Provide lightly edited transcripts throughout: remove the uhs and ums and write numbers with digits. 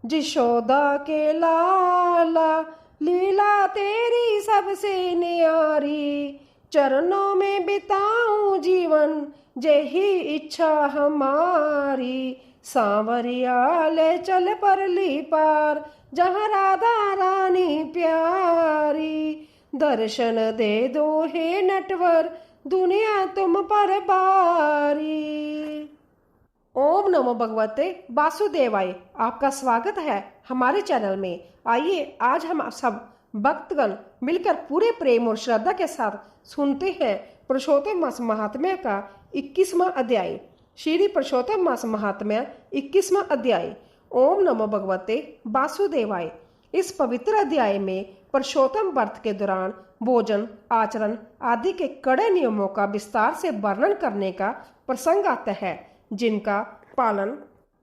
जिशोदा के लाला, लीला तेरी सबसे न्यारी। चरणों में बिताऊं जीवन, यही इच्छा हमारी। सांवरिया ले चल परली पार, जहाँ राधा रानी प्यारी। दर्शन दे दो हे नटवर, दुनिया तुम पर बारी। ओम नमो भगवते वासुदेवाय। आपका स्वागत है हमारे चैनल में। आइए आज हम सब भक्तगण मिलकर पूरे प्रेम और श्रद्धा के साथ सुनते हैं पुरुषोत्तम मास महात्म्य का 21वां अध्याय। श्री पुरुषोत्तम मास महात्म्य 21वां अध्याय। ओम नमो भगवते वासुदेवाय। इस पवित्र अध्याय में पुरुषोत्तम व्रत के दौरान भोजन, आचरण आदि के कड़े नियमों का विस्तार से वर्णन करने का प्रसंग आता है, जिनका पालन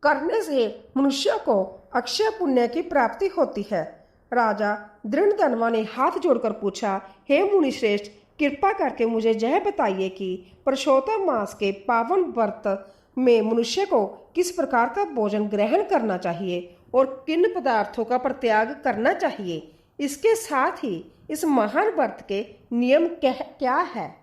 करने से मनुष्य को अक्षय पुण्य की प्राप्ति होती है। राजा दृढ़धनवा ने हाथ जोड़कर पूछा, हे मुनि श्रेष्ठ, कृपा करके मुझे यह बताइए कि पुरुषोत्तम मास के पावन व्रत में मनुष्य को किस प्रकार का भोजन ग्रहण करना चाहिए और किन पदार्थों का परित्याग करना चाहिए। इसके साथ ही इस महान व्रत के नियम क्या है।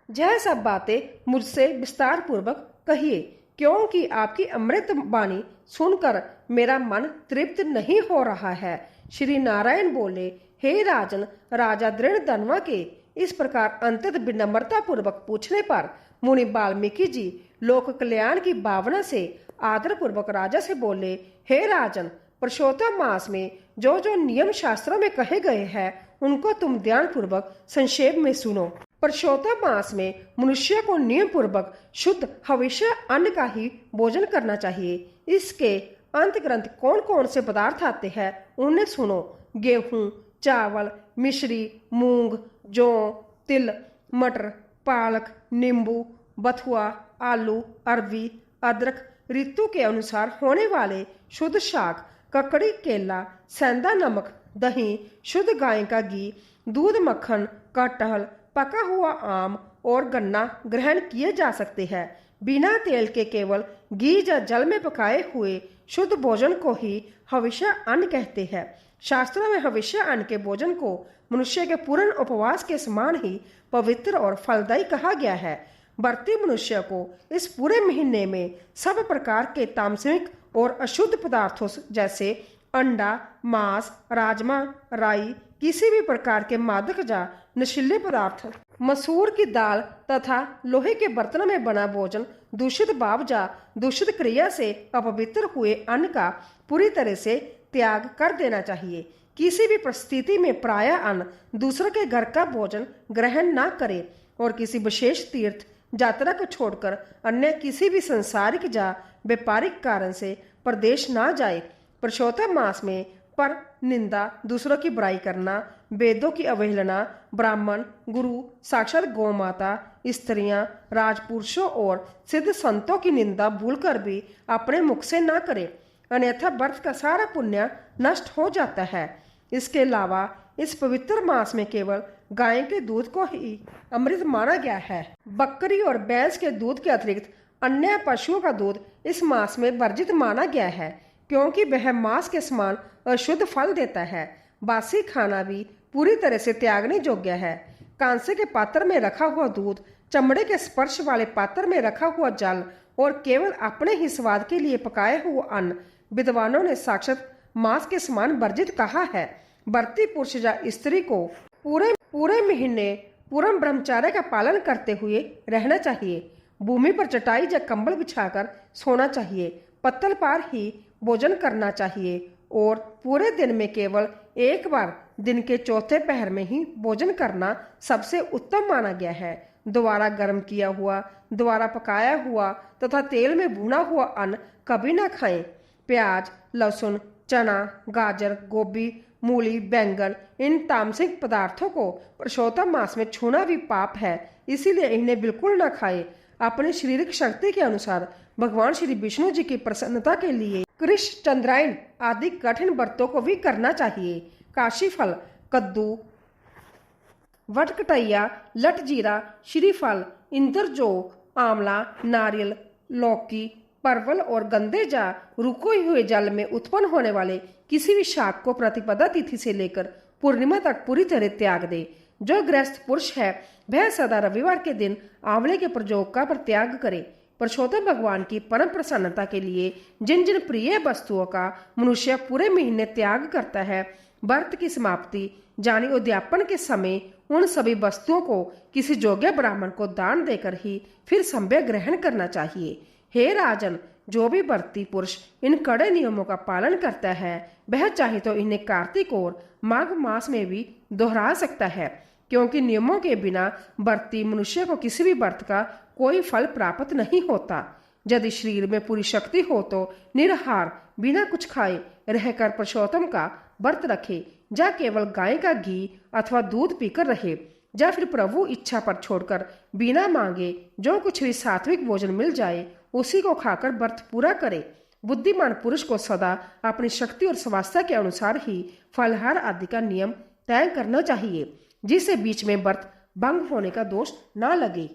यह सब बातें मुझसे विस्तार पूर्वक कहिए, क्योंकि आपकी अमृत वाणी सुनकर मेरा मन तृप्त नहीं हो रहा है। श्री नारायण बोले, हे राजन, राजा दृढ़धनवा के इस प्रकार अंतत विनम्रता पूर्वक पूछने पर मुनि वाल्मीकि जी लोक कल्याण की भावना से आदर पूर्वक राजा से बोले, हे राजन, पुरुषोत्तम मास में जो जो नियम शास्त्रों में कहे गए हैं उनको तुम ध्यान पूर्वक संक्षेप में सुनो। पुरुषोत्तम मास में मनुष्य को नियम पूर्वक शुद्ध हविष्य अन्न का ही भोजन करना चाहिए। इसके अंत ग्रंथ कौन कौन से पदार्थ आते हैं उन्हें सुनो। गेहूं, चावल, मिश्री, मूंग, जौ, तिल, मटर, पालक, नींबू, बथुआ, आलू, अरबी, अदरक, ऋतु के अनुसार होने वाले शुद्ध शाक, ककड़ी, केला, सेंधा नमक, दही, शुद्ध गाय का घी, दूध, मक्खन, कटहल, पका हुआ आम और गन्ना ग्रहण किए जा सकते हैं। बिना तेल के केवल घी या जल में पकाए हुए शुद्ध भोजन को ही हविष्य अन्न कहते हैं। शास्त्रों में हविष्य अन्न के भोजन को मनुष्य के पूर्ण उपवास के समान ही पवित्र और फलदायी कहा गया है। व्रती मनुष्य को इस पूरे महीने में सब प्रकार के तामसिक और अशुद्ध पदार्थों जैसे अंडा, मांस, राजमा, राई, किसी भी प्रकार के मादक या नशीले पदार्थ, मसूर की दाल तथा लोहे के बर्तन में बना भोजन, दूषित भाव या दूषित क्रिया से अपवित्र हुए अन्न का पूरी तरह से त्याग कर देना चाहिए। किसी भी परिस्थिति में प्रायः अन्न दूसरे के घर का भोजन ग्रहण न करे और किसी विशेष तीर्थ यात्रा को छोड़कर अन्य किसी भी सांसारिक या व्यापारिक कारण से प्रदेश न जाए। पुरुषोत्तम मास में पर निंदा, दूसरों की बुराई करना, वेदों की अवहेलना, ब्राह्मण, गुरु, साक्षात गौ माता, स्त्रियां, राजपुरुषों और सिद्ध संतों की निंदा भूलकर भी अपने मुख से न करे, अन्यथा व्रत का सारा पुण्य नष्ट हो जाता है। इसके अलावा इस पवित्र मास में केवल गाय के दूध को ही अमृत माना गया है। बकरी और भैंस के दूध के अतिरिक्त अन्य पशुओं का दूध इस मास में वर्जित माना गया है, क्योंकि वह मांस के समान अशुद्ध फल देता है। बासी खाना भी पूरी तरह से त्यागने योग्य है। कांसे के पात्र में रखा हुआ दूध, चमड़े के स्पर्श वाले पात्र में रखा हुआ जल और केवल अपने ही स्वाद के लिए पकाए हुए अन्न विद्वानों ने साक्षात मांस के समान वर्जित कहा है। व्रती पुरुष या स्त्री को पूरे महीने पूर्ण ब्रह्मचर्य का पालन करते हुए रहना चाहिए। भूमि पर चटाई या कंबल बिछाकर सोना चाहिए। पत्तल पर ही भोजन करना चाहिए और पूरे दिन में केवल एक बार दिन के चौथे पहर में ही भोजन करना सबसे उत्तम माना गया है। दोबारा गर्म किया हुआ, दोबारा पकाया हुआ तथा तेल में भुना हुआ अन्न कभी न खाएं। प्याज, लहसुन, चना, गाजर, गोभी, मूली, बैंगन, इन तामसिक पदार्थों को पुरुषोत्तम मास में छूना भी पाप है, इसीलिए इन्हें बिल्कुल न खाएं। अपनी शारीरिक शक्ति के अनुसार भगवान श्री विष्णु जी की प्रसन्नता के लिए कृष, चंद्रायन आदि कठिन व्रतों को भी करना चाहिए। काशी फल, कद्दू, वटकटैया, लट जीरा, श्रीफल, इंद्रजोग, आंवला, नारियल, लौकी, परवल और गंदे या रुके हुए जल में उत्पन्न होने वाले किसी भी शाक को प्रतिपदा तिथि से लेकर पूर्णिमा तक पूरी तरह त्याग दे। जो गृहस्थ पुरुष है वह सदा रविवार के दिन आंवले के प्रयोग का परित्याग करे। पुरुषोत्तम भगवान की परम प्रसन्नता के लिए जिन जिन प्रिय वस्तुओं का मनुष्य पूरे महीने त्याग करता है, व्रत की समाप्ति यानी उद्यापन के समय उन सभी वस्तुओं को किसी योग्य ब्राह्मण को दान देकर ही फिर संभय ग्रहण करना चाहिए। हे राजन, जो भी व्रती पुरुष इन कड़े नियमों का पालन करता है वह चाहे तो इन्हें कार्तिक और माघ मास में भी दोहरा सकता है, क्योंकि नियमों के बिना व्रती मनुष्य को किसी भी व्रत का कोई फल प्राप्त नहीं होता। यदि शरीर में पूरी शक्ति हो तो निराहार बिना कुछ खाए रहकर पुरुषोत्तम का व्रत रखे, या केवल गाय का घी अथवा दूध पीकर रहे, या फिर प्रभु इच्छा पर छोड़कर बिना मांगे जो कुछ भी सात्विक भोजन मिल जाए उसी को खाकर व्रत पूरा करे। बुद्धिमान पुरुष को सदा अपनी शक्ति और स्वास्थ्य के अनुसार ही फलहार आदि का नियम तय करना चाहिए, जिससे बीच में व्रत भंग होने का दोष न लगे।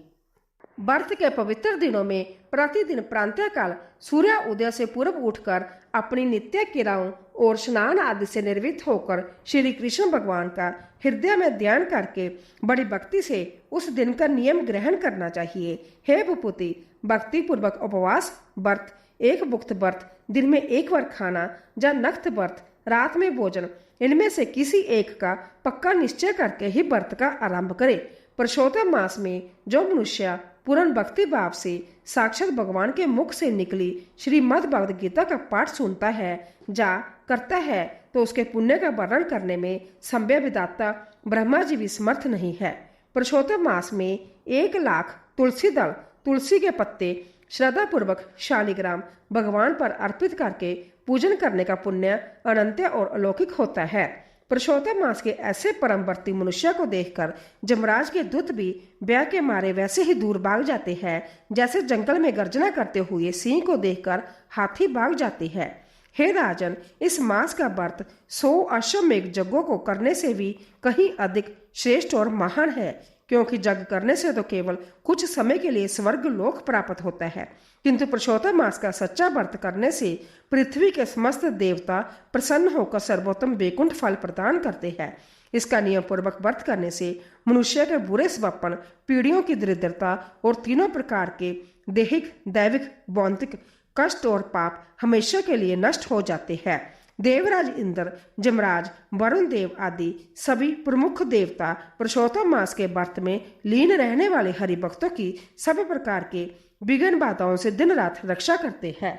व्रत के पवित्र दिनों में प्रतिदिन प्रातः काल सूर्य उदय से पूर्व उठकर अपनी नित्य क्रियाओं और स्नान आदि से निर्वृत्त होकर श्री कृष्ण भगवान का हृदय में ध्यान करके बड़ी भक्ति से उस दिन का नियम ग्रहण करना चाहिए। हे भूपति, भक्ति पूर्वक उपवास व्रत, एक भुक्त व्रत, दिन में एक बार खाना या नक्त व्रत, रात में भोजन, इनमें से किसी एक का पक्का निश्चय करके ही व्रत का आरंभ करे। पुरुषोत्तम मास में जो मनुष्य पूर्ण भक्ति भाव से साक्षात भगवान के मुख से निकली श्रीमद् भगवद गीता का पाठ सुनता है या करता है तो उसके पुण्य का वर्णन करने में संभव विदाता ब्रह्मा जी भी समर्थ नहीं है। पुरुषोत्तम मास में 1,00,000 तुलसी दल, तुलसी के पत्ते श्रद्धा पूर्वक शालिग्राम भगवान पर अर्पित करके पूजन करने का पुण्य अनंत और अलौकिक होता है। पुरुषोत्तम मास के ऐसे परमवर्ती मनुष्य को देखकर जमराज के दूत भी भय के मारे वैसे ही दूर भाग जाते हैं जैसे जंगल में गर्जना करते हुए सिंह को देखकर हाथी भाग जाते हैं। हे राजन, इस मास का व्रत 100 अश्वमेघ यज्ञों को करने से भी कहीं अधिक श्रेष्ठ और महान है, क्योंकि यज्ञ करने से तो केवल कुछ समय के लिए स्वर्ग लोक प्राप्त होता है, किंतु पुरुषोत्तम मास का सच्चा व्रत करने से पृथ्वी के समस्त देवता प्रसन्न होकर सर्वोत्तम वैकुंठ फल प्रदान करते हैं। इसका नियम पूर्वक व्रत करने से मनुष्य के बुरे स्वप्न, पीढ़ियों की दरिद्रता और तीनों प्रकार के दैहिक, दैविक, भौतिक कष्ट और पाप हमेशा के लिए नष्ट हो जाते हैं। देवराज इंद्र, जमराज, वरुण देव आदि सभी प्रमुख देवता पुरुषोत्तम मास के व्रत में लीन रहने वाले हरि भक्तों की सभी प्रकार के विघ्न बाधाओं से दिन रात रक्षा करते हैं।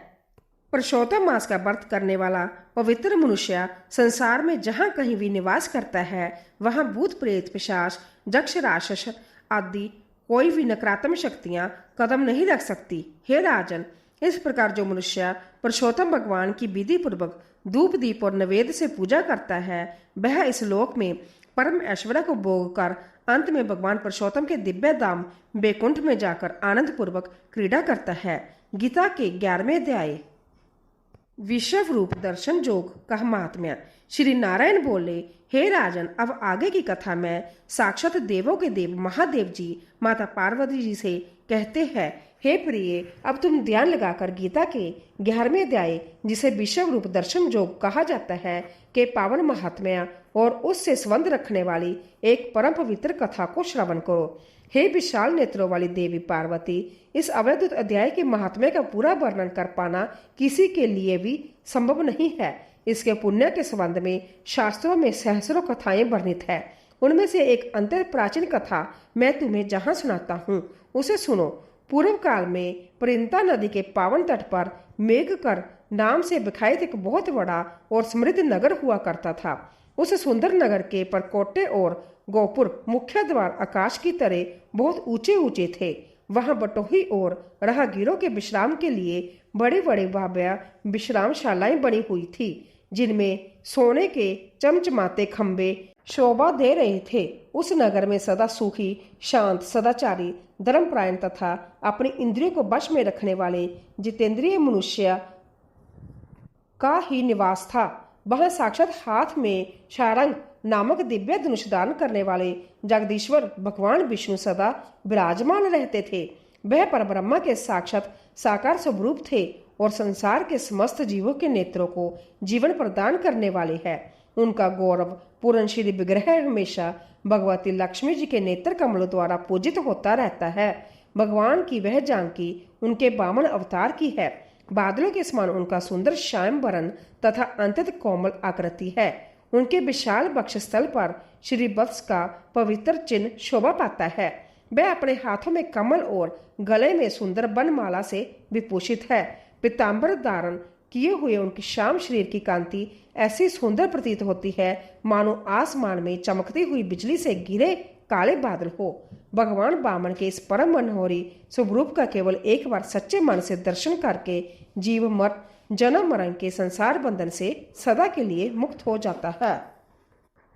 पुरुषोत्तम मास का व्रत करने वाला पवित्र मनुष्य संसार में जहाँ कहीं भी निवास करता है वहाँ भूत प्रेत, पिशाच, यक्ष, राक्षस आदि कोई भी नकारात्मक शक्तियाँ कदम नहीं रख सकती। हे राजन, इस प्रकार जो मनुष्य पुरुषोत्तम भगवान की विधि पूर्वक धूप दीप और नवेद से पूजा करता है वह इस लोक में परम ऐश्वर्य को भोग कर अंत में भगवान पुरुषोत्तम के दिव्य धाम वैकुंठ में जाकर आनंद पूर्वक क्रीड़ा करता है। गीता के 11वें अध्याय विश्व रूप दर्शन योग का महात्म्य। श्री नारायण बोले, हे राजन, अब आगे की कथा मैं साक्षात देवों के देव महादेव जी माता पार्वती जी से कहते हैं। हे प्रिय, अब तुम ध्यान लगाकर गीता के 11वें अध्याय, जिसे विश्व रूप दर्शन योग कहा जाता है, के पावन महात्म्य और उससे संबंध रखने वाली एक परम पवित्र कथा को श्रवण करो। हे विशाल नेत्रों वाली देवी पार्वती, इस अवधूत अध्याय के महात्म्य का पूरा वर्णन कर पाना किसी के लिए भी संभव नहीं है। इसके पुण्य के संबंध में शास्त्रों में सहस्रों कथाएं वर्णित है। उनमें से एक अंतर प्राचीन कथा मैं तुम्हें जहाँ सुनाता हूँ उसे सुनो। पूर्व काल में परिंता नदी के पावन तट पर मेघकर नाम से विख्यात एक बहुत बड़ा और समृद्ध नगर हुआ करता था। उस सुंदर नगर के परकोटे और गोपुर मुख्य द्वार आकाश की तरह बहुत ऊंचे ऊंचे थे। वहां बटोही और राहगीरों के विश्राम के लिए बड़े बड़े भव्य विश्रामशालाएं बनी हुई थी, जिनमें सोने के चमचमाते खंबे शोभा दे रहे थे। उस नगर में सदा सुखी, शांत, सदाचारी, धर्मपरायण तथा अपनी इंद्रियों को वश में रखने वाले जितेंद्रिय मनुष्य का ही निवास था। वहां साक्षात हाथ में शारंग नामक दिव्य धनुष दान करने वाले जगदीश्वर भगवान विष्णु सदा विराजमान रहते थे। वह परब्रह्मा के साक्षात साकार स्वरूप थे और संसार के समस्त जीवों के नेत्रों को जीवन प्रदान करने वाले है। उनका गौरव पूर्ण श्री विग्रह हमेशा भगवती लक्ष्मी जी के नेत्र कमलों द्वारा पूजित होता रहता है। भगवान की वह जानकी उनके वामन अवतार की है। बादलों के समान उनका सुंदर श्याम वरण तथा अत्यंत कोमल आकृति है। उनके विशाल वक्षस्थल पर श्री वत्स का पवित्र चिन्ह शोभा पाता है। वह अपने हाथों में कमल और गले में सुंदर बनमाला से विभूषित है। पीताम्बर धारण किए हुए उनके श्याम शरीर की कांति ऐसी सुंदर प्रतीत होती है मानो आसमान में चमकती हुई बिजली से घिरे काले बादल हो। भगवान वामन के इस परम मनोहरी स्वरूप का केवल एक बार सच्चे मन से दर्शन करके जीव मर जन्म मरण के संसार बंधन से सदा के लिए मुक्त हो जाता है।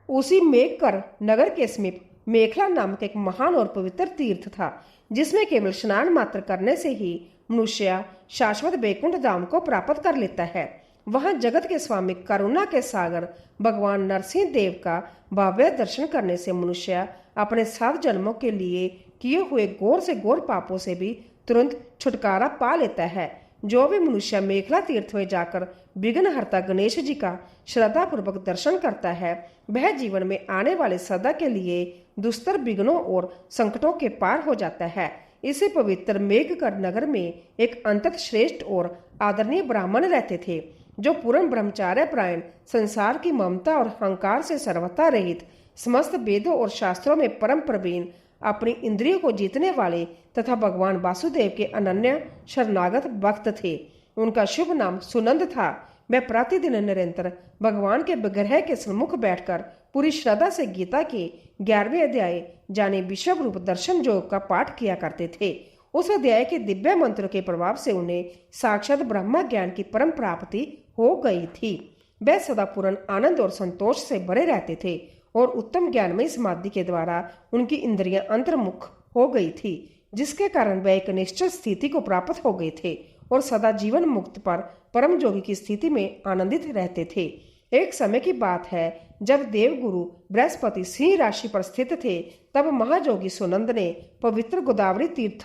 उसी मेघकर नगर के समीप मेखला नामक एक महान और पवित्र तीर्थ था, जिसमें केवल स्नान मात्र करने से ही मनुष्य शाश्वत वैकुंठ धाम को प्राप्त कर लेता है। वहां जगत के स्वामी करुणा के सागर भगवान नरसिंह देव का भव्य दर्शन करने से मनुष्य अपने 7 जन्मों के लिए किए हुए घोर से घोर पापों से भी तुरंत छुटकारा पा लेता है। जो भी मनुष्य मेखला तीर्थ में जाकर विघ्नहर्ता गणेश जी का श्रद्धा पूर्वक दर्शन करता है, वह जीवन में आने वाले सदा के लिए दुस्तर विघ्नों और संकटों के पार हो जाता है। इसी पवित्र मेघगढ़ नगर में एक अत्यंत श्रेष्ठ और आदरणीय ब्राह्मण रहते थे, जो पूर्ण ब्रह्मचार्य परायण, संसार की ममता और अहंकार से सर्वथा रहित, समस्त वेदों और शास्त्रों में परम प्रवीण, अपनी इंद्रियों को जीतने वाले तथा भगवान वासुदेव के अनन्य शरणागत भक्त थे। उनका शुभ नाम सुनंद था। वह प्रतिदिन निरंतर भगवान के विग्रह के सम्मुख बैठकर पूरी श्रद्धा से गीता के 11वें अध्याय जाने विश्व रूप दर्शन योग का पाठ किया करते थे। उस अध्याय के दिव्य मंत्रों के प्रभाव से उन्हें साक्षात ब्रह्म ज्ञान की परम प्राप्ति हो गई थी। वह सदा पूर्ण आनंद और संतोष से भरे रहते थे और उत्तम ज्ञानमय समाधि के द्वारा उनकी इंद्रियां अंतर्मुख हो गई थी, जिसके कारण वह एक निश्चित स्थिति को प्राप्त हो गए थे और सदा जीवन मुक्त पर परम जोगी की स्थिति में आनंदित रहते थे। एक समय की बात है, जब देवगुरु बृहस्पति सिंह राशि पर स्थित थे, तब महाजोगी सुनंद ने पवित्र गोदावरी तीर्थ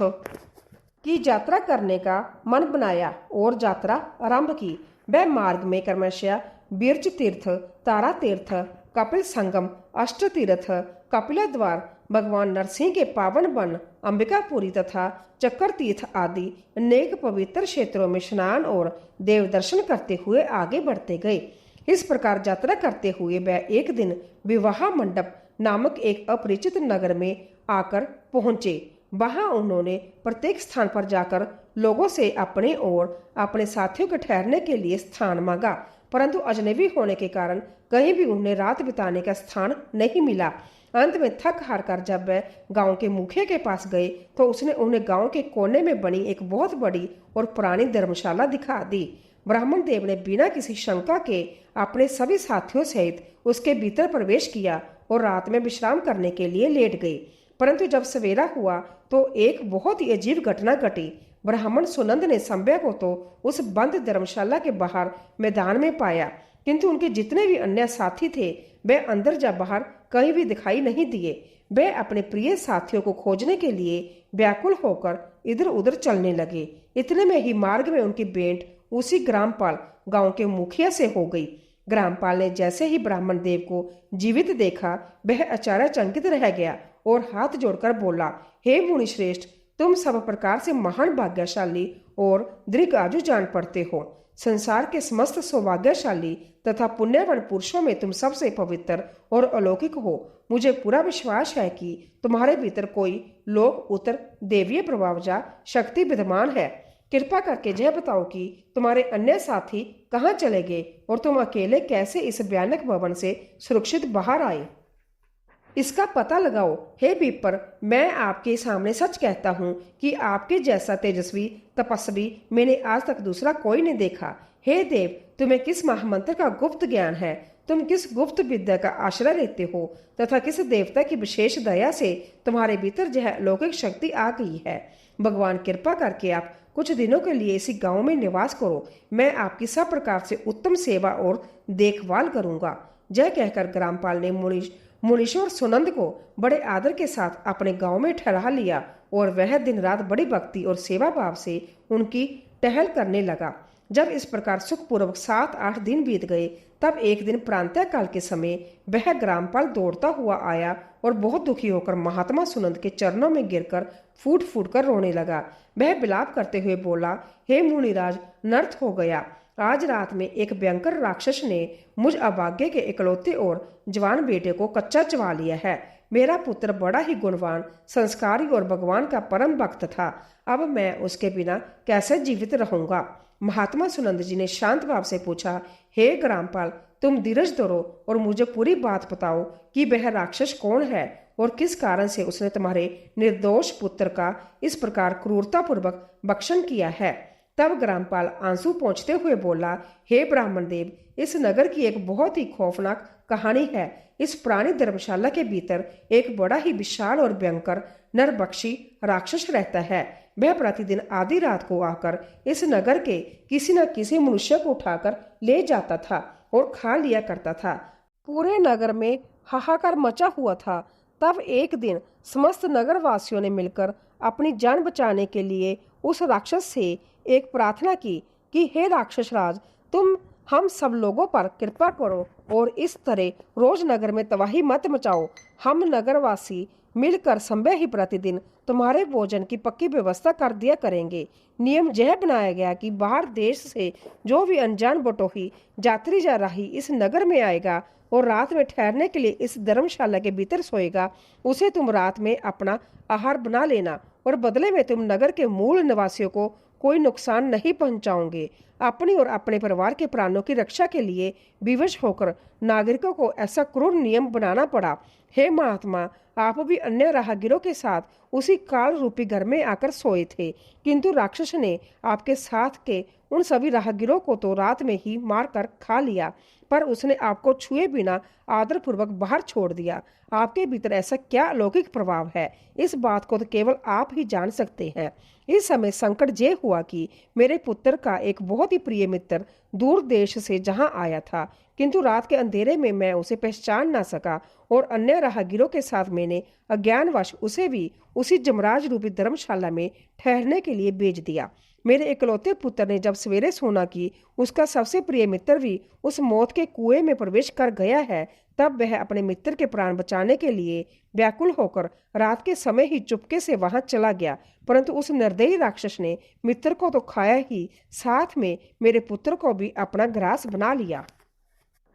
की यात्रा करने का मन बनाया और यात्रा आरंभ की। वह मार्ग में क्रमशः बिरज तीर्थ, तारा तीर्थ, कपिल संगम, अष्ट तीर्थ, कपिला द्वार, भगवान नरसिंह के पावन वन, अंबिकापुरी तथा चक्कर तीर्थ आदि अनेक पवित्र क्षेत्रों में स्नान और देव दर्शन करते हुए आगे बढ़ते गए। इस प्रकार यात्रा करते हुए वह एक दिन विवाह मंडप नामक एक अपरिचित नगर में आकर पहुंचे। वहां उन्होंने प्रत्येक स्थान पर जाकर लोगों से अपने और अपने साथियों के ठहरने के लिए स्थान मांगा, परंतु अजनबी होने के कारण कहीं भी उन्हें रात बिताने का स्थान नहीं मिला। अंत में थक हार कर जब वह गांव के मुखिया के पास गए, तो उसने उन्हें गांव के कोने में बनी एक बहुत बड़ी और पुरानी धर्मशाला दिखा दी। ब्राह्मण देव ने बिना किसी शंका के अपने सभी साथियों सहित उसके भीतर प्रवेश किया और रात में विश्राम करने के लिए लेट गए। परंतु जब सवेरा हुआ तो एक बहुत ही अजीब घटना घटी। ब्राह्मण सुनंद ने संभ्या को तो उस बंद धर्मशाला के बाहर मैदान में पाया, किंतु उनके जितने भी अन्य साथी थे वे अंदर या बाहर कहीं भी दिखाई नहीं दिए। वे अपने प्रिय साथियों को खोजने के लिए व्याकुल होकर इधर उधर चलने लगे। इतने में ही मार्ग में उनकी भेंट उसी ग्रामपाल गांव के मुखिया से हो गई। ग्रामपाल ने जैसे ही ब्राह्मण देव को जीवित देखा, वह आश्चर्यचकित रह गया और हाथ जोड़कर बोला, हे मुनि श्रेष्ठ, तुम सब प्रकार से महान भाग्यशाली और दीर्घायु जान पड़ते हो। संसार के समस्त सौभाग्यशाली तथा पुण्यवान पुरुषों में तुम सबसे पवित्र और अलौकिक हो। मुझे पूरा विश्वास है कि तुम्हारे भीतर कोई लोक उत्तर देवीय प्रभाव या शक्ति विद्यमान है। कृपा करके यह बताओ कि तुम्हारे अन्य साथी कहाँ चले गए और तुम अकेले कैसे इस भयानक भवन से सुरक्षित बाहर आए। इसका पता लगाओ। हे विप्र, मैं आपके सामने सच कहता हूँ कि आपके जैसा तेजस्वी तपस्वी मैंने आज तक दूसरा कोई नहीं देखा। हे देव, तुम्हें किस महामंत्र का गुप्त ज्ञान है? तुम किस गुप्त विद्या का आश्रय लेते हो तथा किस देवता की विशेष दया से तुम्हारे भीतर यह अलौकिक शक्ति आ गई है? भगवान कृपा करके आप कुछ दिनों के लिए इसी गांव में निवास करो। मैं आपकी सब प्रकार से उत्तम सेवा और देखभाल करूंगा। यह कहकर ग्रामपाल ने मुनीश्वर सुनंद को बड़े आदर के साथ अपने गांव में ठहरा लिया और वह दिन रात बड़ी भक्ति और सेवा भाव से उनकी टहल करने लगा। जब इस प्रकार सुखपूर्वक 7-8 दिन बीत गए, तब एक दिन प्रांतः काल के समय वह ग्रामपाल दौड़ता हुआ आया और बहुत दुखी होकर महात्मा सुनंद के चरणों में गिरकर फूट फूट कर रोने लगा। वह विलाप करते हुए बोला, हे मुनिराज, नर्थ हो गया। आज रात में एक भयंकर राक्षस ने मुझ अभागे के इकलौते और जवान बेटे को कच्चा चबा लिया है। मेरा पुत्र बड़ा ही गुणवान, संस्कारी और भगवान का परम भक्त था। अब मैं उसके बिना कैसे जीवित रहूंगा। महात्मा सुनंद जी ने शांत भाव से पूछा, हे ग्रामपाल, तुम धीरज धरो और मुझे पूरी बात बताओ कि वह राक्षस कौन है और किस कारण से उसने तुम्हारे निर्दोष पुत्र का इस प्रकार क्रूरतापूर्वक भक्षण किया है। तब ग्रामपाल आंसू पोंछते हुए बोला, हे ब्राह्मण देव, इस नगर की एक बहुत ही खौफनाक कहानी है। इस पुरानी धर्मशाला के भीतर एक बड़ा ही विशाल और भयंकर नरभक्षी राक्षस रहता है। वह प्रतिदिन आधी रात को आकर इस नगर के किसी न किसी मनुष्य को उठाकर ले जाता था और खा लिया करता था। पूरे नगर में हाहाकार मचा हुआ था। तब एक दिन समस्त नगर वासियों ने मिलकर अपनी जान बचाने के लिए उस राक्षस से एक प्रार्थना की कि हे राक्षस राज, तुम हम सब लोगों पर कृपा करो और इस तरह रोज नगर में तबाही मत मचाओ। हम नगरवासी मिलकर संभव ही प्रतिदिन तुम्हारे भोजन की पक्की व्यवस्था कर दिया करेंगे। नियम यह बनाया गया कि बाहर देश से जो भी अनजान बटोही यात्री जा रही इस नगर में आएगा और रात में ठहरने के लिए इस धर्मशाला के भीतर सोएगा, उसे तुम रात में अपना आहार बना लेना और बदले में तुम नगर के मूल निवासियों को कोई नुकसान नहीं पहुंचाओगे। अपनी और अपने परिवार के प्राणों की रक्षा के लिए विवश होकर नागरिकों को ऐसा क्रूर नियम बनाना पड़ा। हे महात्मा, आप भी अन्य राहगीरों के साथ उसी काल रूपी घर में आकर सोए थे, किंतु राक्षस ने आपके साथ के उन सभी राहगीरों को तो रात में ही मारकर खा लिया, पर उसने आपको छुए बिना आदरपूर्वक बाहर छोड़ दिया। आपके भीतर ऐसा क्या अलौकिक प्रभाव है, इस बात को तो केवल आप ही जान सकते हैं। इस समय संकट ये हुआ कि मेरे पुत्र का एक बहुत ही प्रिय मित्र दूर देश से जहाँ आया था, किंतु रात के अंधेरे में मैं उसे पहचान ना सका और अन्य राहगीरों के साथ मैंने अज्ञानवश उसे भी उसी जमराज रूपी धर्मशाला में ठहरने के लिए भेज दिया। मेरे इकलौते पुत्र ने जब सवेरे सुना कि उसका सबसे प्रिय मित्र भी उस मौत के कुएं में प्रवेश कर गया है, तब वह अपने मित्र के प्राण बचाने के लिए व्याकुल होकर रात के समय ही चुपके से वहां चला गया। परंतु उस निर्दयी राक्षस ने मित्र को तो खाया ही, साथ में मेरे पुत्र को भी अपना ग्रास बना लिया।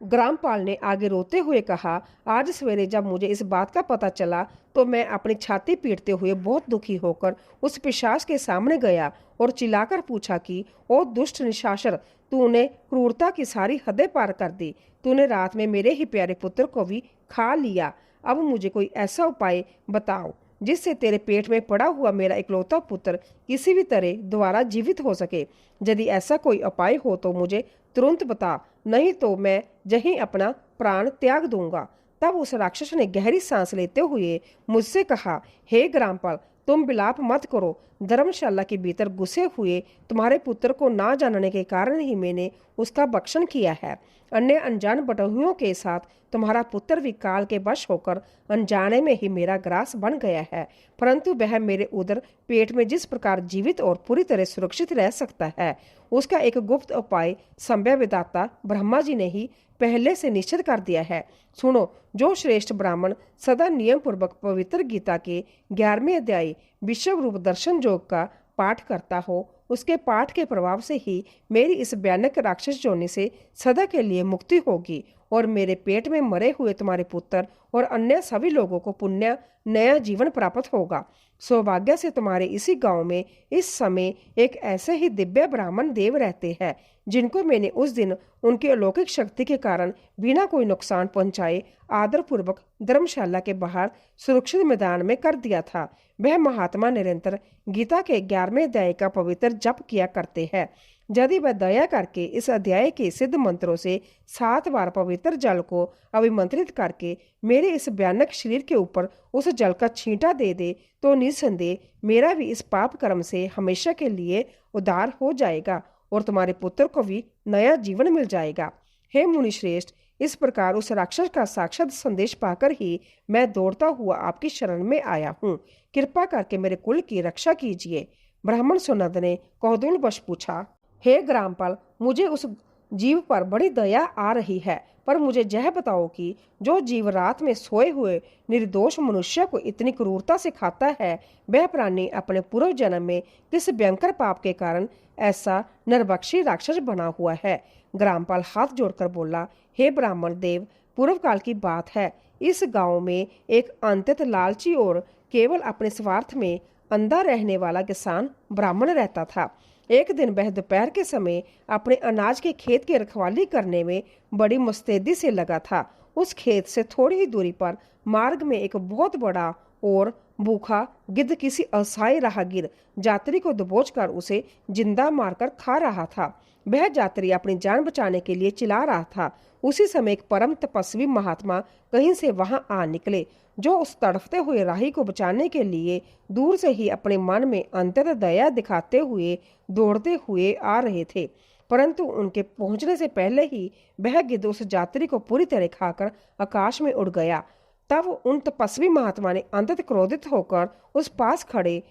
ग्रामपाल ने आगे रोते हुए कहा, आज सवेरे जब मुझे इस बात का पता चला तो मैं अपनी छाती पीटते हुए बहुत दुखी होकर उस पिशाच के सामने गया और चिल्लाकर पूछा कि ओ दुष्ट निशाचर, तूने क्रूरता की सारी हदें पार कर दी। तूने रात में मेरे ही प्यारे पुत्र को भी खा लिया। अब मुझे कोई ऐसा उपाय बताओ जिससे तेरे पेट में पड़ा हुआ मेरा इकलौता पुत्र किसी भी तरह दोबारा जीवित हो सके। यदि ऐसा कोई उपाय हो तो मुझे तुरंत बता, नहीं तो मैं यहीं अपना प्राण त्याग दूंगा। तब उस राक्षस ने गहरी सांस लेते हुए मुझसे कहा, हे ग्रामपाल, तुम विलाप मत करो। धर्मशाला के भीतर घुसे हुए तुम्हारे पुत्र को ना जानने के कारण ही मैंने उसका भक्षण किया है। अन्य अनजान बटोहियों के साथ तुम्हारा पुत्र भी काल के वश होकर अनजाने में ही मेरा ग्रास बन गया है, परंतु वह मेरे उदर पेट में जिस प्रकार जीवित और पूरी तरह सुरक्षित रह सकता है, उसका एक गुप्त उपाय संभव विधाता ब्रह्मा जी ने ही पहले से निश्चित कर दिया है। सुनो, जो श्रेष्ठ ब्राह्मण सदा नियम पूर्वक पवित्र गीता के 11वें अध्याय विश्व रूप दर्शन योग का पाठ करता हो, उसके पाठ के प्रभाव से ही मेरी इस भयानक राक्षस जोनी से सदा के लिए मुक्ति होगी और मेरे पेट में मरे हुए तुम्हारे पुत्र और अन्य सभी लोगों को पुण्य नया जीवन प्राप्त होगा। सौभाग्य से तुम्हारे इसी गांव में इस समय एक ऐसे ही दिव्य ब्राह्मण देव रहते हैं जिनको मैंने उस दिन उनकी अलौकिक शक्ति के कारण बिना कोई नुकसान पहुंचाए आदरपूर्वक धर्मशाला के बाहर सुरक्षित मैदान में कर दिया था। वह महात्मा निरंतर गीता के 11वें अध्याय का पवित्र जप किया करते हैं। यदि वह दया करके इस अध्याय के सिद्ध मंत्रों से 7 बार पवित्र जल को अभिमंत्रित करके मेरे इस भयानक शरीर के ऊपर उस जल का छींटा दे दे तो निस्संदेह मेरा भी इस पाप कर्म से हमेशा के लिए उद्धार हो जाएगा और तुम्हारे पुत्र को भी नया जीवन मिल जाएगा। हे मुनि श्रेष्ठ, इस प्रकार उस राक्षस का साक्षात संदेश पाकर ही मैं दौड़ता हुआ आपकी शरण में आया हूँ। कृपा करके मेरे कुल की रक्षा कीजिए। ब्राह्मण सुनंद ने कौतूहलवश पूछा, हे ग्रामपाल, मुझे उस जीव पर बड़ी दया आ रही है, पर मुझे यह बताओ कि जो जीव रात में सोए हुए निर्दोष मनुष्य को इतनी क्रूरता से खाता है, वह प्राणी अपने पूर्व जन्म में किस भयंकर पाप के कारण ऐसा नरभक्षी राक्षस बना हुआ है। ग्रामपाल हाथ जोड़कर बोला, हे ब्राह्मण देव, पूर्व काल की बात है। इस गांव में एक अत्यंत लालची और केवल अपने स्वार्थ में अंधा रहने वाला किसान ब्राह्मण रहता था। एक दिन वह दोपहर के समय अपने अनाज के खेत की रखवाली करने में बड़ी मुस्तैदी से लगा था। उस खेत से थोड़ी ही दूरी पर मार्ग में एक बहुत बड़ा और भूखा गिद्ध किसी असहाय राहगीर यात्री को दबोचकर उसे जिंदा मारकर खा रहा था। वह यात्री अपनी जान बचाने के लिए चिल्ला रहा था। उसी समय एक परम तपस्वी महात्मा कहीं से वहां आ निकले, जो उस तड़फते हुए राही को बचाने के लिए दूर से ही अपने मन में अंतर दया दिखाते हुए दौड़ते हुए आ रहे थे। परंतु उनके पहुंचने से पहले ही वह गिद्ध उस यात्री को पूरी तरह खाकर आकाश में उड़ गया। तब उन तपस्वी महात्मा ने अंततः क्रोधित होकर उस पास खड़े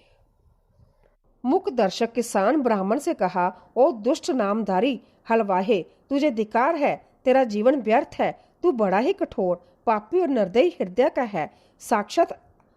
मुख दर्शक किसान ब्राह्मण से कहा, ओ दुष्ट नामधारी हलवाहे, तुझे धिक्कार है, तेरा जीवन व्यर्थ है। तू बड़ा ही कठोर, पापी और निर्दयी हृदय का है। साक्षात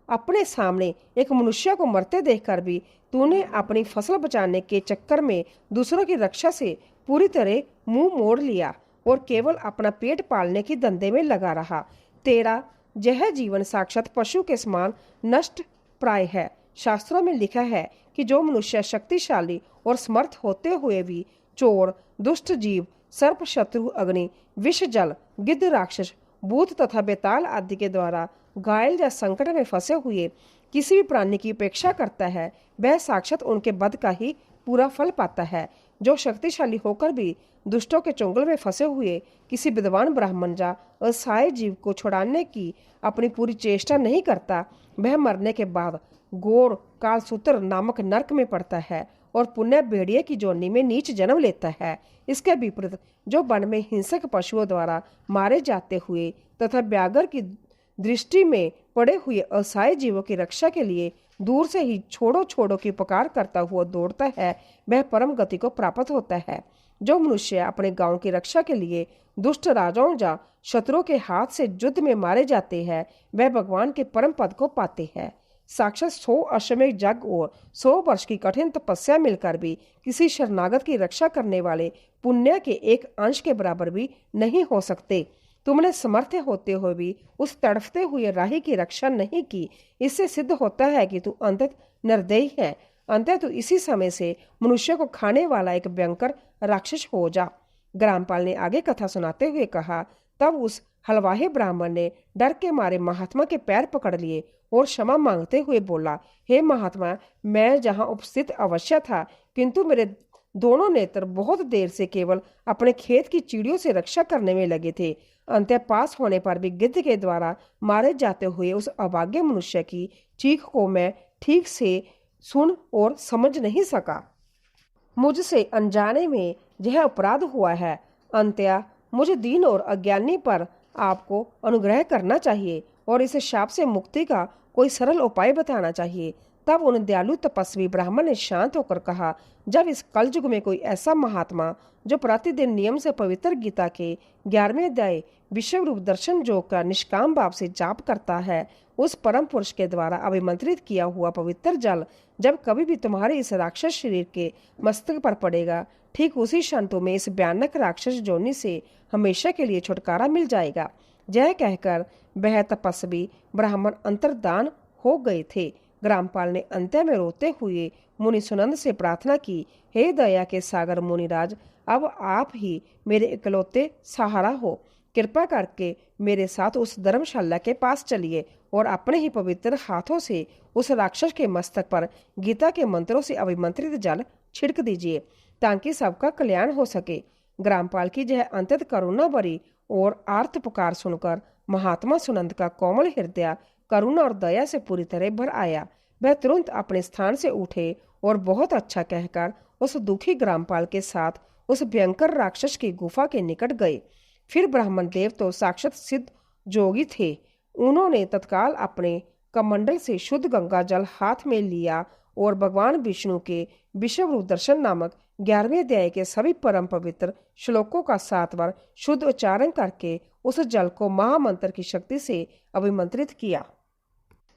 अपने सामने एक मनुष्य को मरते देखकर भी तूने अपनी फसल बचाने के चक्कर में दूसरों की रक्षा से पूरी तरह मुंह मोड़ लिया और केवल अपना पेट पालने की धंधे में लगा रहा। तेरा यह जीवन साक्षात पशु के समान नष्ट प्राय है। शास्त्रों में लिखा है कि जो मनुष्य शक्तिशाली और समर्थ होते हुए भी चोर, दुष्ट जीव, सर्प, शत्रु, अग्नि, विष, जल, गिद्ध, राक्षस, भूत तथा बेताल आदि के द्वारा घायल या संकट में फंसे हुए किसी भी प्राणी की उपेक्षा करता है, वह साक्षात उनके वध का ही पूरा फल पाता है। जो शक्तिशाली होकर भी दुष्टों के चुंगल में फंसे हुए किसी विद्वान ब्राह्मण या असहाय जीव को छुड़ाने की अपनी पूरी चेष्टा नहीं करता, वह मरने के बाद घोर कालसूत्र नामक नरक में पड़ता है और पुण्य भेड़िए की जोनी में नीच जन्म लेता है। इसके विपरीत जो वन में हिंसक पशुओं द्वारा मारे जाते हुए तथा व्याघ्र की दृष्टि में पड़े हुए असहाय जीवों की रक्षा के लिए दूर से ही छोड़ो छोड़ो की पुकार करता हुआ दौड़ता है, वह परम गति को प्राप्त होता है। जो मनुष्य अपने गांव की रक्षा के लिए दुष्ट राजाओं या शत्रुओं के हाथ से युद्ध में मारे जाते हैं, वह भगवान के परम पद को पाते हैं। साक्षात 100 अश्वमेध यज्ञ और 100 वर्ष की कठिन तपस्या मिलकर भी किसी शरणागत की रक्षा करने वाले पुण्य के एक अंश के बराबर भी नहीं हो सकते। तुमने समर्थ होते हुए भी उस तड़फते हुए राही की रक्षा नहीं की। इससे सिद्ध होता है कि तू अंततः निर्दयी है। अंततः तू इसी समय से मनुष्य को खाने वाला एक भयंकर राक्षस हो जा। ग्रामपाल ने आगे कथा सुनाते हुए कहा, तब उस हलवाहे ब्राह्मण ने डर के मारे महात्मा के पैर पकड़ लिए और क्षमा मांगते हुए बोला, हे महात्मा, मैं जहाँ उपस्थित अवश्य था, किंतु मेरे दोनों नेत्र बहुत देर से केवल अपने खेत की चिड़ियों से रक्षा करने में लगे थे। अंत्य पास होने पर भी गिद्ध के द्वारा मारे जाते हुए उस अभाग्य मनुष्य की चीख को मैं ठीक से सुन और समझ नहीं सका। मुझसे अनजाने में यह अपराध हुआ है। अंत्य मुझे दीन और अज्ञानी पर आपको अनुग्रह करना चाहिए और इस शाप से मुक्ति का कोई सरल उपाय बताना चाहिए। तब उन दयालु तपस्वी ब्राह्मण ने शांत होकर कहा, जब इस कलयुग में कोई ऐसा महात्मा जो प्रतिदिन नियम से पवित्र गीता के 11वें अध्याय विश्व रूप दर्शन योग का निष्काम भाव से जाप करता है, उस परम पुरुष के द्वारा अभिमंत्रित किया हुआ पवित्र जल जब कभी भी तुम्हारे इस राक्षस शरीर के मस्तक पर पड़ेगा, ठीक उसी क्षण तुम्हें इस भयानक राक्षस जोनि से हमेशा के लिए छुटकारा मिल जाएगा। यह कहकर वह तपस्वी ब्राह्मण अंतर्धान हो गए थे। ग्रामपाल ने अंत्य में रोते हुए मुनि सुनंद से प्रार्थना की, हे दया के सागर मुनिराज, अब आप ही मेरे इकलौते सहारा हो। कृपा करके मेरे साथ उस धर्मशाला के पास चलिए और अपने ही पवित्र हाथों से उस राक्षस के मस्तक पर गीता के मंत्रों से अभिमंत्रित जल छिड़क दीजिए, ताकि सबका कल्याण हो सके। ग्रामपाल की यह अंतत करुणा भरी और आर्त पुकार सुनकर महात्मा सुनंद का कोमल हृदय करुणा और दया से पूरी तरह भर आया। वह तुरंत अपने स्थान से उठे और बहुत अच्छा कहकर उस दुखी ग्रामपाल के साथ उस भयंकर राक्षस की गुफा के निकट गए। फिर ब्राह्मण देव तो साक्षात सिद्ध जोगी थे। उन्होंने तत्काल अपने कमंडल से शुद्ध गंगा जल हाथ में लिया और भगवान विष्णु के विश्व रूप दर्शन नामक 11वें अध्याय के सभी परम पवित्र श्लोकों का 7 बार शुद्ध उच्चारण करके उस जल को महामंत्र की शक्ति से अभिमंत्रित किया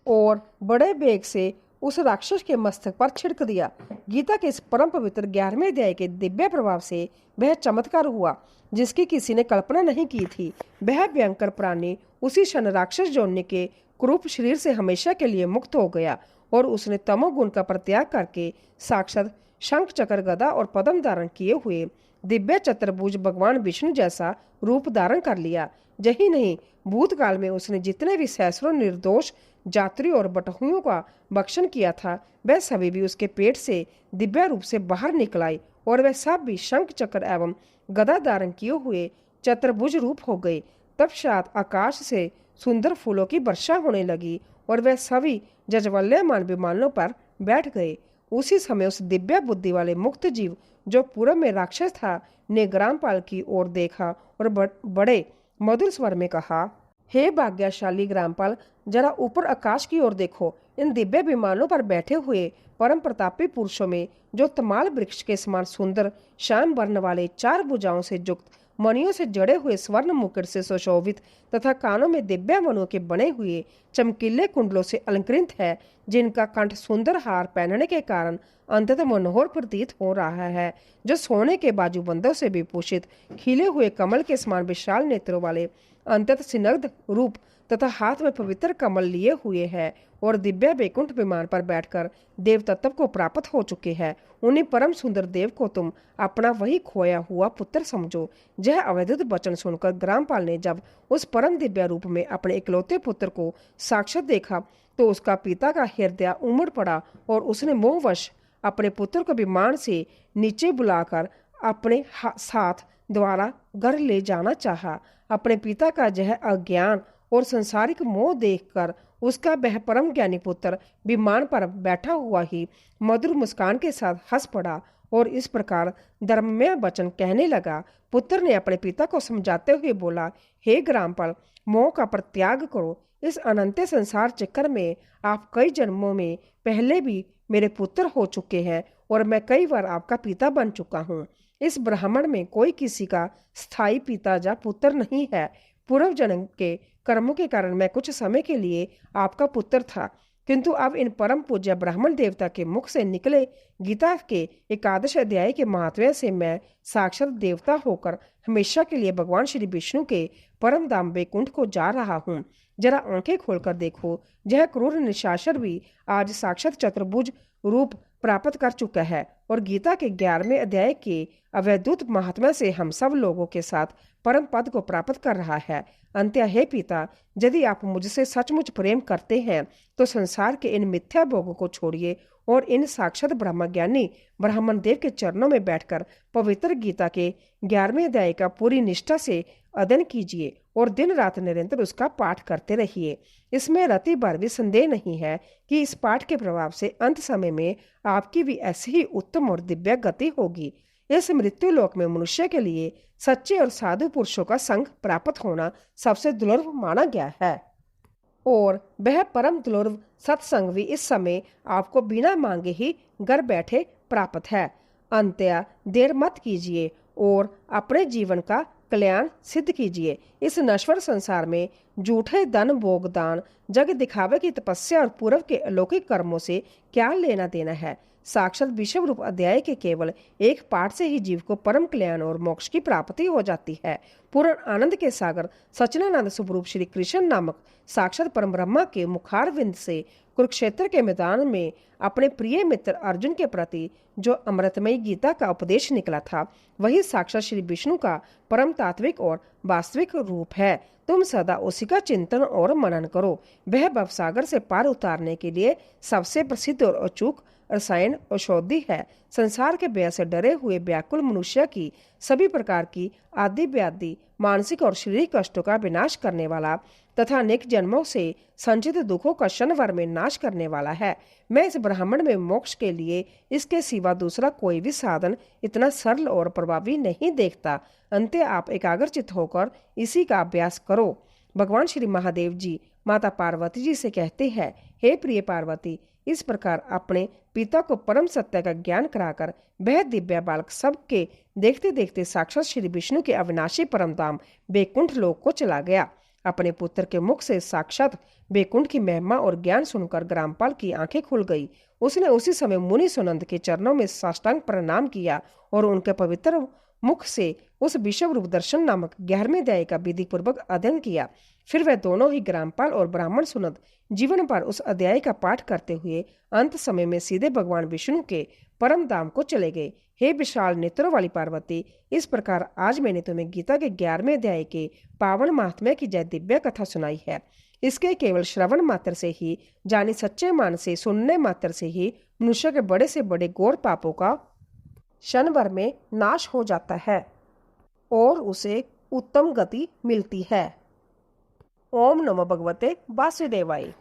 और बड़े वेग से उस राक्षस के मस्तक पर छिड़क दिया। गीता के इस परम पवित्र 11वें अध्याय के दिव्य प्रभाव से वह चमत्कार हुआ जिसकी किसी ने कल्पना नहीं की थी। वह भयंकर प्राणी उसी क्षण राक्षस जोड़ने के क्रूप शरीर से हमेशा के लिए मुक्त हो गया और उसने तमोगुण का परित्याग करके साक्षात शंख चक्र गदा और पद्म धारण किए हुए दिव्य चतुर्भुज भगवान विष्णु जैसा रूप धारण कर लिया। यही नहीं, भूतकाल में उसने जितने भी सैकड़ों निर्दोष जात्रियों और बटहुओं का भक्षण किया था वह सभी भी उसके पेट से दिव्य रूप से बाहर निकल आई और वह सब भी शंख चक्र एवं गदा धारण किए हुए चतुर्भुज रूप हो गए। तत्पश्चात आकाश से सुंदर फूलों की वर्षा होने लगी और वह सभी जज्वल्यमान विमानों पर बैठ गए। उसी समय उस दिव्य बुद्धि वाले मुक्त जीव जो पूर्व में राक्षस था ने ग्रामपाल की ओर देखा और बड़े मधुर स्वर में कहा, हे भाग्यशाली ग्रामपाल, जरा ऊपर आकाश की ओर देखो। इन दिव्य विमानों पर बैठे हुए परम प्रतापी पुरुषों में जो तमाल वृक्ष के समान सुंदर श्याम वर्ण वाले 4 भुजाओं से युक्त मणियों से जड़े हुए स्वर्ण मुकुट से सुशोभित तथा कानों में दिव्य मणियों के बने हुए चमकीले कुंडलों से अलंकृत है, जिनका कंठ सुंदर हार पहनने के कारण अंततः मनोहर प्रतीत हो रहा है, जो सोने के बाजूबंदों से विभूषित खिले हुए कमल के समान विशाल नेत्रों वाले अंततः सिनग्ध रूप तथा हाथ में पवित्र कमल लिए हुए है और दिव्य वैकुंठ विमान पर बैठकर देव तत्व को प्राप्त हो चुके हैं। उन्हीं परम सुंदर देव को तुम अपना वही खोया हुआ पुत्र समझो। यह अवैध वचन सुनकर ग्रामपाल ने जब उस परम दिव्य रूप में अपने इकलौते पुत्र को साक्षात देखा तो उसका पिता का हृदय उमड़ पड़ा और उसने मोहवश अपने पुत्र को विमान से नीचे बुलाकर अपने साथ द्वारा घर ले जाना चाहा। अपने पिता का यह अज्ञान और संसारिक मोह देखकर उसका वह परम ज्ञानी पुत्र विमान पर बैठा हुआ ही मधुर मुस्कान के साथ हंस पड़ा और इस प्रकार धर्ममय वचन कहने लगा। पुत्र ने अपने पिता को समझाते हुए बोला, हे ग्रामपाल, मोह का परित्याग करो। इस अनंत संसार चक्कर में आप कई जन्मों में पहले भी मेरे पुत्र हो चुके हैं और मैं कई बार आपका पिता बन चुका हूँ। इस ब्राह्मण में कोई किसी का स्थायी पिता या पुत्र नहीं है। पूर्व जन्म के कर्मों के कारण मैं कुछ समय के लिए आपका पुत्र था, किंतु अब इन परम पूज्य ब्राह्मण देवता के मुख से निकले गीता के 11 अध्याय के महात्म्य से मैं साक्षात देवता होकर हमेशा के लिए भगवान श्री विष्णु के परम धाम वैकुंठ को जा रहा हूँ। जरा आंखें खोलकर देखो, यह क्रूर निशाचर भी आज साक्षात चतुर्भुज रूप प्राप्त कर चुका है और गीता के 11वें अध्याय के अवैधुत महात्म्य से हम सब लोगों के साथ परम पद को प्राप्त कर रहा है। अंत्य हे पिता, यदि आप मुझसे सचमुच प्रेम करते हैं तो संसार के इन मिथ्या भोगों को छोड़िए और इन साक्षात ब्रह्मज्ञानी ब्राह्मण देव के चरणों में बैठकर पवित्र गीता के 11वें अध्याय का पूरी निष्ठा से अध्ययन कीजिए और दिन रात निरंतर उसका पाठ करते रहिए। इसमें रति भर भी संदेह नहीं है कि इस पाठ के प्रभाव से अंत समय में आपकी भी ऐसी ही उत्तम और दिव्य गति होगी। इस मृत्यु लोक में मनुष्य के लिए सच्चे और साधु पुरुषों का संग प्राप्त होना सबसे दुर्लभ माना गया है और वह परम दुर्लभ सत्संग भी इस समय आपको बिना मांगे ही घर बैठे प्राप्त है। अंत्य देर मत कीजिए और अपने जीवन का कल्याण सिद्ध कीजिए। इस नश्वर संसार में झूठे धन भोग दान जग दिखावे की तपस्या और पूर्व के अलौकिक कर्मों से क्या लेना देना है। साक्षात विश्व रूप अध्याय के केवल एक पाठ से ही जीव को परम कल्याण और मोक्ष की प्राप्ति हो जाती है। पूर्ण आनंद के सागर सच्चिदानंद स्वरूप श्री कृष्ण नामक साक्षात परम ब्रह्मा के मुखारविंद से कुरुक्षेत्र के मैदान में अपने प्रिय मित्र अर्जुन के प्रति जो अमृतमयी गीता का उपदेश निकला था, वही साक्षात श्री विष्णु का परम तात्विक और वास्तविक रूप है। तुम सदा उसी का चिंतन और मनन करो। वह भवसागर से पार उतारने के लिए सबसे प्रसिद्ध और अचूक रसायन औषधि है। संसार के भय से डरे हुए व्याकुल मनुष्य की सभी प्रकार की आदि व्याधि मानसिक और शारीरिक कष्टों का विनाश करने वाला तथा अनेक जन्मों से संचित दुखों का क्षण भर में नाश करने वाला है। मैं इस ब्राह्मण में मोक्ष के लिए इसके सिवा दूसरा कोई भी साधन इतना सरल और प्रभावी नहीं देखता। अंत आप एकाग्रचित होकर इसी का अभ्यास करो। भगवान श्री महादेव जी माता पार्वती जी से कहते हैं, हे प्रिय पार्वती, इस प्रकार अपने पिता को परम सत्य का ज्ञान कराकर वह दिव्य बालक सबके देखते देखते साक्षात श्री विष्णु के अविनाशी परम धाम बैकुंठ लोक को चला गया। अपने पुत्र के मुख से साक्षात बैकुंठ की महिमा और ज्ञान सुनकर ग्रामपाल की आंखें खुल गई। उसने उसी समय मुनि सुनंद के चरणों में साष्टांग प्रणाम किया और उनके पवित्र मुख से उस विश्व रूप दर्शन नामक 11वें अध्याय का विधि पूर्वक अध्ययन किया। फिर वह दोनों ही ग्रामपाल और ब्राह्मण सुनंद जीवन भर उस अध्याय का पाठ करते हुए अंत समय में सीधे भगवान विष्णु के परम धाम को चले गए। हे विशाल नेत्रों वाली पार्वती, इस प्रकार आज मैंने तुम्हें गीता के 11वें अध्याय के पावन महात्म्य की जय दिव्य कथा सुनाई है। इसके केवल श्रवण मात्र से ही, जानी सच्चे मान से सुनने मात्र से ही मनुष्य के बड़े से बड़े घोर पापों का क्षण भर में नाश हो जाता है और उसे उत्तम गति मिलती है। ओम नमो भगवते वासुदेवाय।